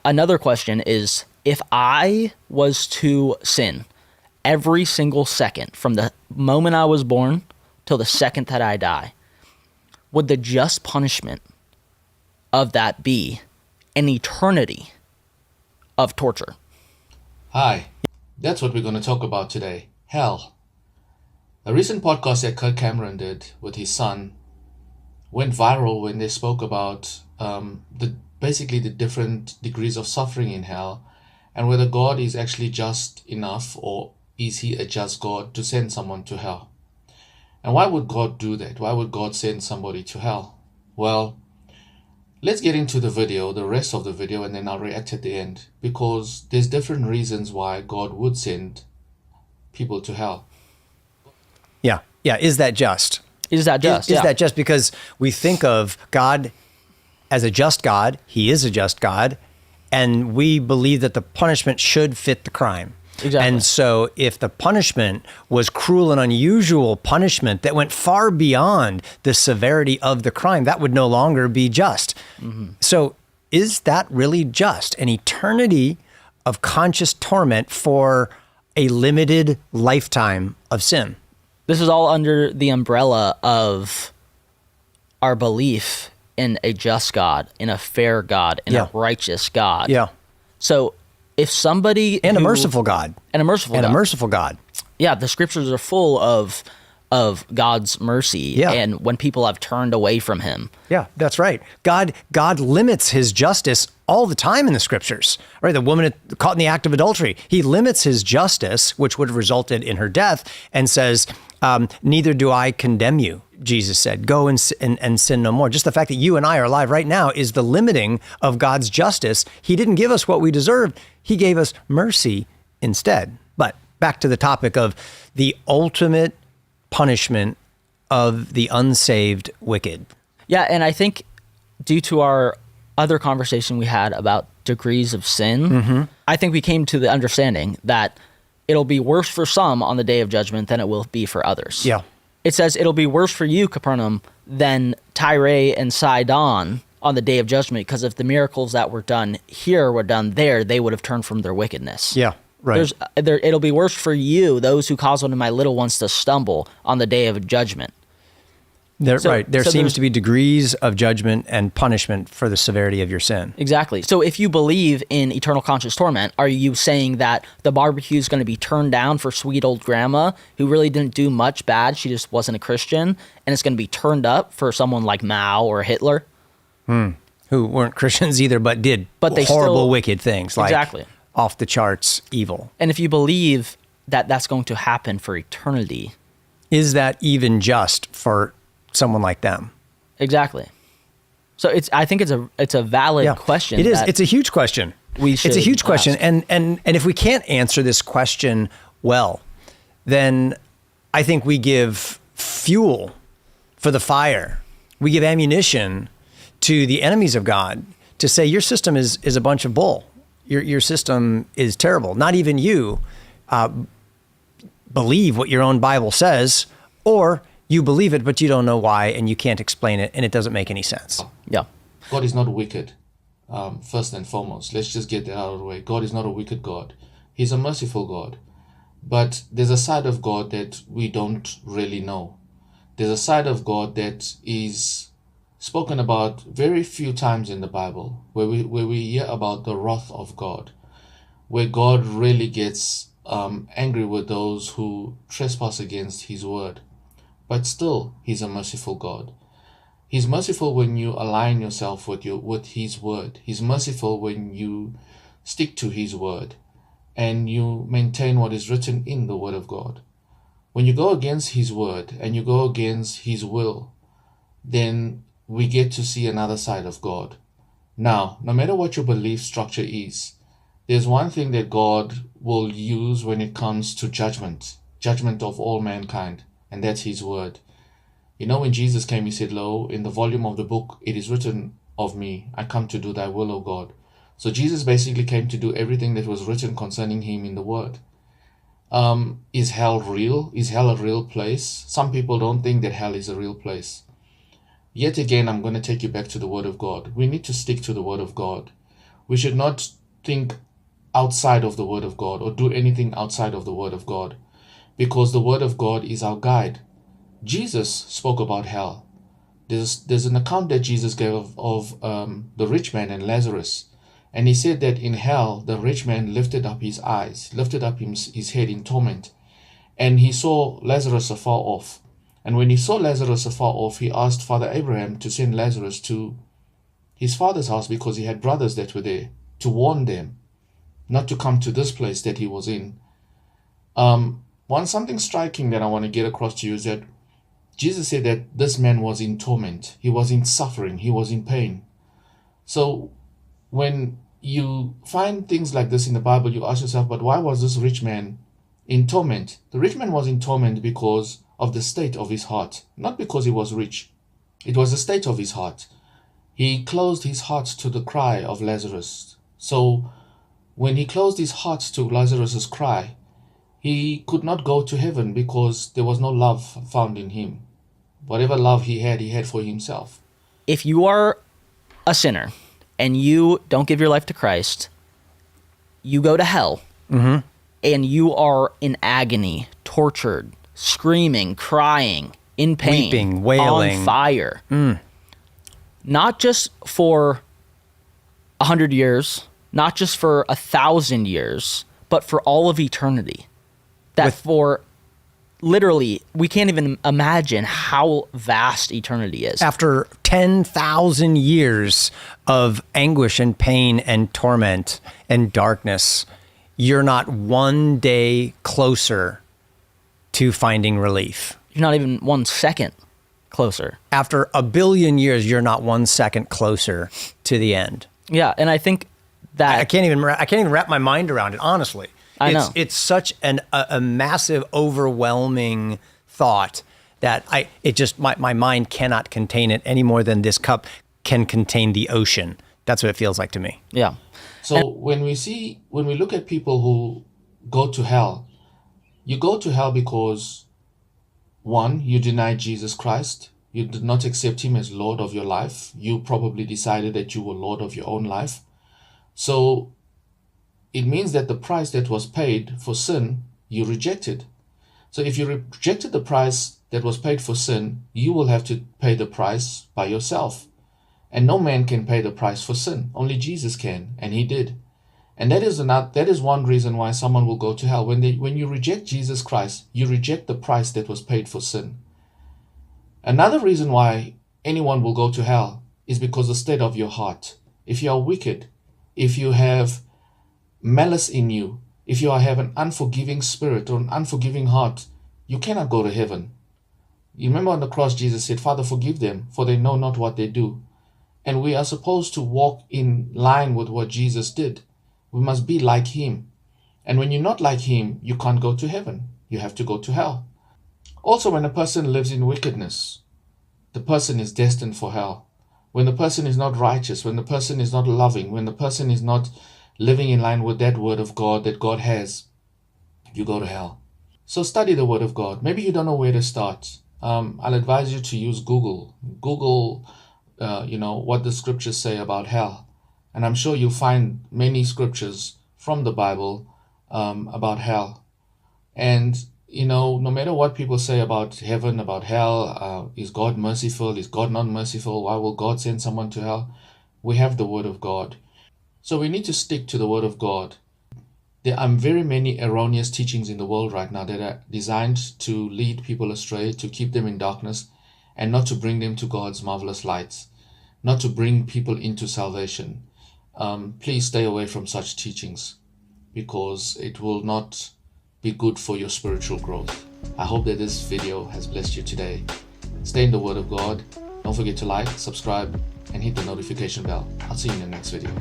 another question is, if I was to sin every single second from the moment I was born till the second that I die, would the just punishment of that be an eternity of torture? Hi, that's what we're going to talk about today. Hell. A recent podcast that Kirk did with his son went viral when they spoke about basically the different degrees of suffering in hell, and whether God is actually just enough, or is he a just God to send someone to hell? And why would God do that? Why would God send somebody to hell? Well, let's get into the video, the rest of the video, and then I'll react at the end, because there's different reasons why God would send people to hell. Yeah. Is that just? Is that just? Is that just? Because we think of God as a just God. He is a just God. And we believe that the punishment should fit the crime. Exactly. And so if the punishment was cruel and unusual punishment that went far beyond the severity of the crime, that would no longer be just. Mm-hmm. So is that really just? An eternity of conscious torment for a limited lifetime of sin? This is all under the umbrella of our belief in a just God, in a fair God, in a righteous God. Yeah. So if somebody a merciful God. And a merciful God. Yeah, the scriptures are full of God's mercy and when people have turned away from him. Yeah, that's right. God limits his justice all the time in the scriptures. Right? The woman caught in the act of adultery, he limits his justice, which would have resulted in her death, and says, neither do I condemn you. Jesus said, go and sin no more. Just the fact that you and I are alive right now is the limiting of God's justice. He didn't give us what we deserved. He gave us mercy instead. But back to the topic of the ultimate punishment of the unsaved wicked. Yeah, and I think due to our other conversation we had about degrees of sin, I think we came to the understanding that it'll be worse for some on the day of judgment than it will be for others. Yeah. It says it'll be worse for you, Capernaum, than Tyre and Sidon on the day of judgment, because if the miracles that were done here were done there, they would have turned from their wickedness. Yeah, right. It'll be worse for you, those who cause one of my little ones to stumble on the day of judgment. There seems to be degrees of judgment and punishment for the severity of your sin. Exactly. So if you believe in eternal conscious torment, are you saying that the barbecue is going to be turned down for sweet old grandma who really didn't do much bad? She just wasn't a Christian. And it's going to be turned up for someone like Mao or Hitler? Who weren't Christians either, but did horrible, wicked things, like off the charts evil. And if you believe that that's going to happen for eternity, is that even just for someone like them? Exactly. So I think it's a valid question. It is. It's a huge question. It's a huge question. And if we can't answer this question well, then I think we give fuel for the fire. We give ammunition to the enemies of God to say your system is a bunch of bull. Your system is terrible. Not even you believe what your own Bible says, or you believe it, but you don't know why, and you can't explain it, and it doesn't make any sense. Yeah. God is not wicked, first and foremost. Let's just get that out of the way. God is not a wicked God. He's a merciful God. But there's a side of God that we don't really know. There's a side of God that is spoken about very few times in the Bible, where we hear about the wrath of God, where God really gets angry with those who trespass against his word. But still, he's a merciful God. He's merciful when you align yourself with his word. He's merciful when you stick to his word and you maintain what is written in the word of God. When you go against his word and you go against his will, then we get to see another side of God. Now, no matter what your belief structure is, there's one thing that God will use when it comes to judgment of all mankind, and that's his word. You know, when Jesus came, he said, "Lo, in the volume of the book, it is written of me, I come to do thy will, O God." So Jesus basically came to do everything that was written concerning him in the word. Is hell real? Is hell a real place? Some people don't think that hell is a real place. Yet again, I'm going to take you back to the word of God. We need to stick to the word of God. We should not think outside of the Word of God or do anything outside of the Word of God, because the Word of God is our guide. Jesus spoke about hell. There's an account that Jesus gave of the rich man and Lazarus. And he said that in hell, the rich man lifted up his eyes, lifted up his head in torment, and he saw Lazarus afar off. And when he saw Lazarus afar off, he asked Father Abraham to send Lazarus to his father's house, because he had brothers that were there, to warn them not to come to this place that he was in. Something striking that I want to get across to you is that Jesus said that this man was in torment. He was in suffering. He was in pain. So when you find things like this in the Bible, you ask yourself, but why was this rich man in torment? The rich man was in torment because of the state of his heart, not because he was rich. It was the state of his heart. He closed his heart to the cry of Lazarus. So when he closed his heart to Lazarus's cry, he could not go to heaven because there was no love found in him. Whatever love he had for himself. If you are a sinner and you don't give your life to Christ, you go to hell. And you are in agony, tortured, screaming, crying, in pain, weeping, wailing, on fire. Not just for 100 years, not just for 1,000 years, but for all of eternity. For literally, we can't even imagine how vast eternity is. After 10,000 years of anguish and pain and torment and darkness, you're not one day closer to finding relief. You're not even 1 second closer. After 1 billion years, you're not 1 second closer to the end. Yeah, and I think that I can't even wrap my mind around it, honestly. I know. It's such a massive, overwhelming thought that my mind cannot contain it any more than this cup can contain the ocean. That's what it feels like to me. Yeah. So when we look at people who go to hell, you go to hell because, one, you denied Jesus Christ. You did not accept him as Lord of your life. You probably decided that you were Lord of your own life. So it means that the price that was paid for sin, you rejected. So if you rejected the price that was paid for sin, you will have to pay the price by yourself. And no man can pay the price for sin. Only Jesus can, and he did. And that is one reason why someone will go to hell. When you reject Jesus Christ, you reject the price that was paid for sin. Another reason why anyone will go to hell is because the state of your heart. If you are wicked, if you have malice in you, if you have an unforgiving spirit or an unforgiving heart, you cannot go to heaven. You remember on the cross, Jesus said, Father, forgive them, for they know not what they do. And we are supposed to walk in line with what Jesus did. We must be like him. And when you're not like him, you can't go to heaven. You have to go to hell. Also, when a person lives in wickedness, the person is destined for hell. When the person is not righteous, when the person is not loving, when the person is not living in line with that word of God that God has, you go to hell. So study the word of God. Maybe you don't know where to start. I'll advise you to use Google. Google, what the scriptures say about hell. And I'm sure you'll find many scriptures from the Bible about hell. And, no matter what people say about heaven, about hell, is God merciful? Is God not merciful? Why will God send someone to hell? We have the word of God. So we need to stick to the word of God. There are very many erroneous teachings in the world right now that are designed to lead people astray, to keep them in darkness, and not to bring them to God's marvelous light, not to bring people into salvation. Please stay away from such teachings, because it will not be good for your spiritual growth. I hope that this video has blessed you today. Stay in the word of God. Don't forget to like, subscribe, and hit the notification bell. I'll see you in the next video.